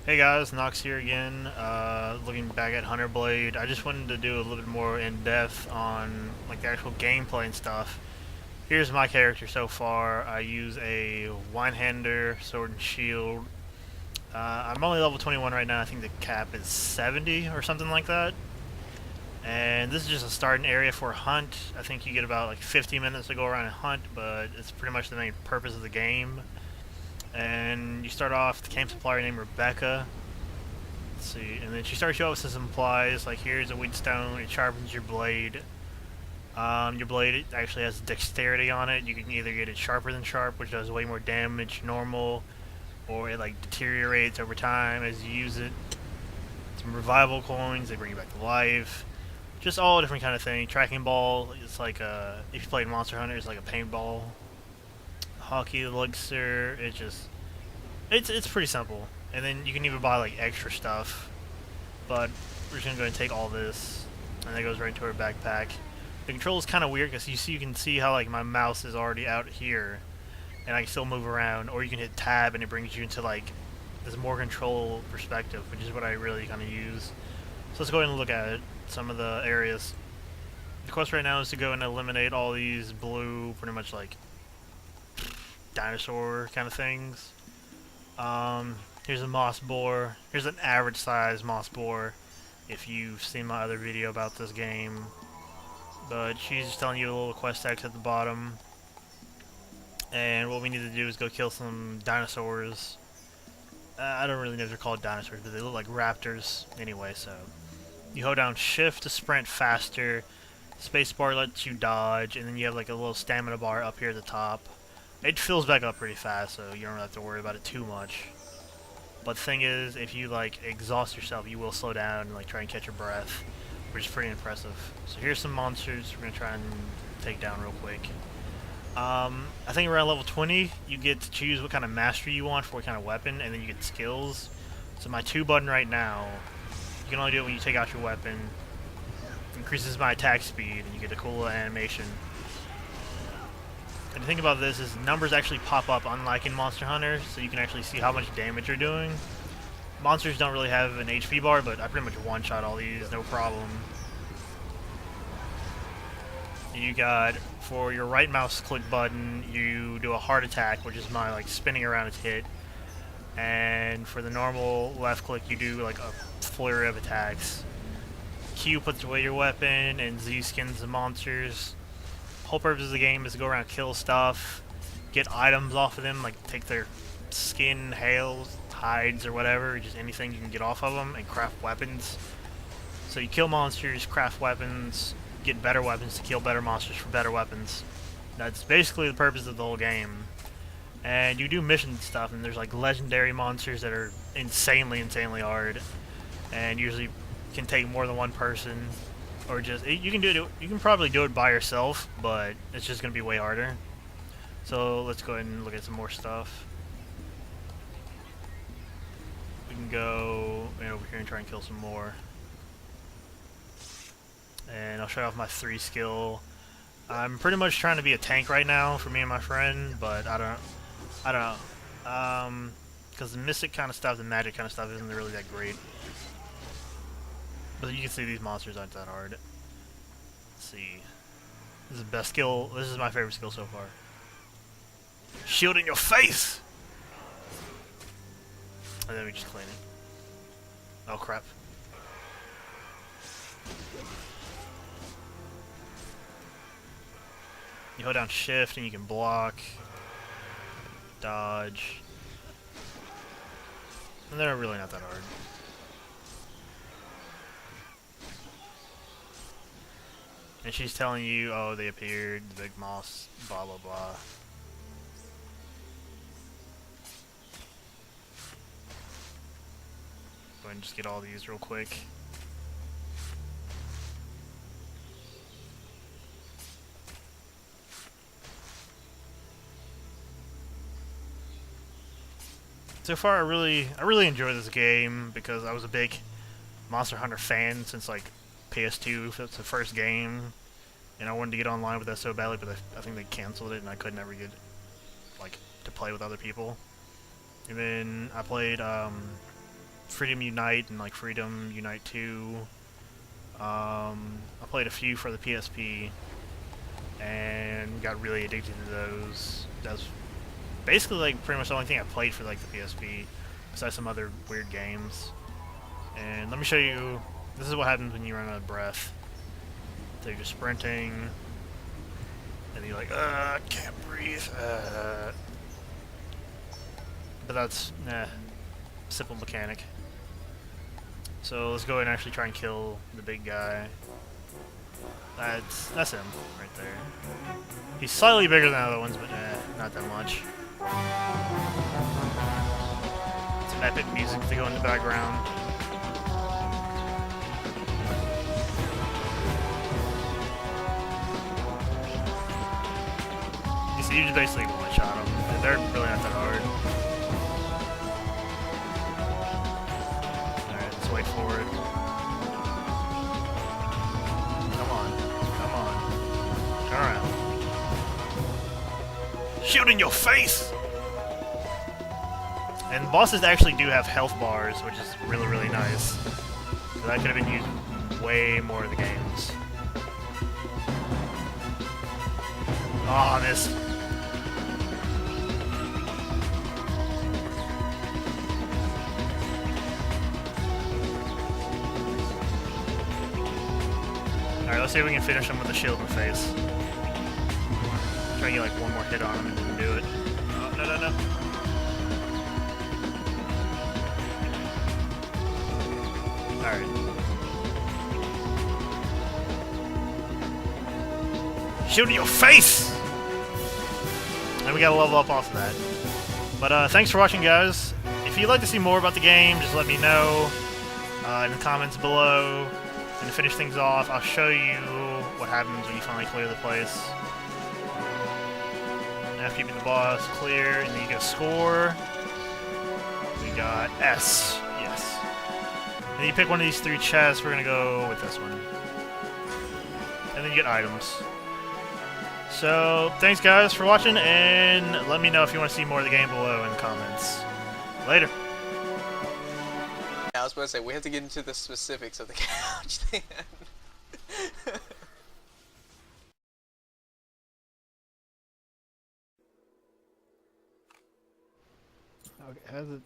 Hey guys, Nox here again. Looking back at Hunter Blade, I just wanted to do a little bit more in depth on like the actual gameplay and stuff. Here's my character so far. I use a one-hander, sword and shield. I'm only level 21 right now. I think the cap is 70 or something like that. And this is just a starting area for a hunt. I think you get about like 50 minutes to go around and hunt, but it's pretty much the main purpose of the game. And you start off with the camp supplier named Rebecca. Let's see, and then she starts you out with some supplies, like here's a wheatstone, it sharpens your blade. Your blade actually has dexterity on it. You can either get it sharper than sharp, which does way more damage normal, or it like deteriorates over time as you use it. Some revival coins, they bring you back to life. Just all different kind of thing. Tracking ball, it's like if you played Monster Hunter, it's like a paintball. Hockey elixir, it's pretty simple. And then you can even buy like extra stuff. But we're just gonna go ahead and take all this, and that goes right into our backpack. The control is kind of weird because you can see how like my mouse is already out here, and I can still move around. Or you can hit tab and it brings you into like this more control perspective, which is what I really kind of use. So let's go ahead and look at it. Some of the areas. The quest right now is to go and eliminate all these blue, pretty much like dinosaur kind of things. Here's a moss boar. Here's an average size moss boar, if you've seen my other video about this game. But she's just telling you a little quest text at the bottom. And what we need to do is go kill some dinosaurs. I don't really know if they're called dinosaurs, but they look like raptors anyway, so. You hold down shift to sprint faster. Spacebar lets you dodge, and then you have like a little stamina bar up here at the top. It fills back up pretty fast, so you don't have to worry about it too much. But the thing is, if you like exhaust yourself, you will slow down and like try and catch your breath, which is pretty impressive. So here's some monsters we're gonna try and take down real quick. I think around level 20, you get to choose what kind of mastery you want for what kind of weapon, and then you get skills. So my 2 button right now, you can only do it when you take out your weapon. Increases my attack speed, and you get a cool little animation. And the thing about this is numbers actually pop up, unlike in Monster Hunter, so you can actually see how much damage you're doing. Monsters don't really have an HP bar, but I pretty much one-shot all these, no problem. You got, for your right mouse click button, you do a heart attack, which is my like spinning around its hit. And for the normal left click, you do like a flurry of attacks. Q puts away your weapon, and Z skins the monsters. Whole purpose of the game is to go around, kill stuff, get items off of them, like take their skin, hails, hides, or whatever, just anything you can get off of them, and craft weapons. So you kill monsters, craft weapons, get better weapons to kill better monsters for better weapons. That's basically the purpose of the whole game. And you do mission stuff, and there's like legendary monsters that are insanely hard, and usually can take more than one person. Or just, you can do it, you can probably do it by yourself, but it's just going to be way harder. So let's go ahead and look at some more stuff. We can go over here and try and kill some more. And I'll show off my 3 skill. I'm pretty much trying to be a tank right now for me and my friend, but I don't know. Because the mystic kind of stuff, the magic kind of stuff isn't really that great. But you can see these monsters aren't that hard. Let's see. This is the best skill. This is my favorite skill so far. Shield in your face! And then we just clean it. Oh crap. You hold down shift and you can block, dodge. And they're really not that hard. And she's telling you, oh, they appeared, the big moss, blah, blah, blah. Go ahead and just get all these real quick. So far, I really enjoy this game because I was a big Monster Hunter fan since like PS2. That's the first game, and I wanted to get online with that so badly, but I think they canceled it, and I could never get like to play with other people. And then I played Freedom Unite and like Freedom Unite 2. I played a few for the PSP and got really addicted to those. That's basically like pretty much the only thing I played for like the PSP, besides some other weird games. And let me show you. This is what happens when you run out of breath. So you're just sprinting, and you're like, can't breathe. But that's simple mechanic. So let's go ahead and actually try and kill the big guy. That's him right there. He's slightly bigger than the other ones, but not that much. Some epic music to go in the background. You see, you just basically one-shot them. They're really not that hard. Alright, let's wait for it. Come on. Come on. Turn around. Shoot in your face! And bosses actually do have health bars, which is really, really nice. So that could have been used way more in the games. Aw, this. Alright, let's see if we can finish him with a shield in the face. Try and get like one more hit on him and then do it. Oh, no, no, no. Alright. Shoot in your face! And we gotta level up off of that. But thanks for watching, guys. If you'd like to see more about the game, just let me know in the comments below. And to finish things off, I'll show you what happens when you finally clear the place. After you beat the boss, clear, and then you get a score. We got S. Yes. And then you pick one of these 3 chests. We're gonna go with this one. And then you get items. So, thanks guys for watching, and let me know if you want to see more of the game below in the comments. Later. I was supposed to say, we have to get into the specifics of the couch thing. Okay, how's it?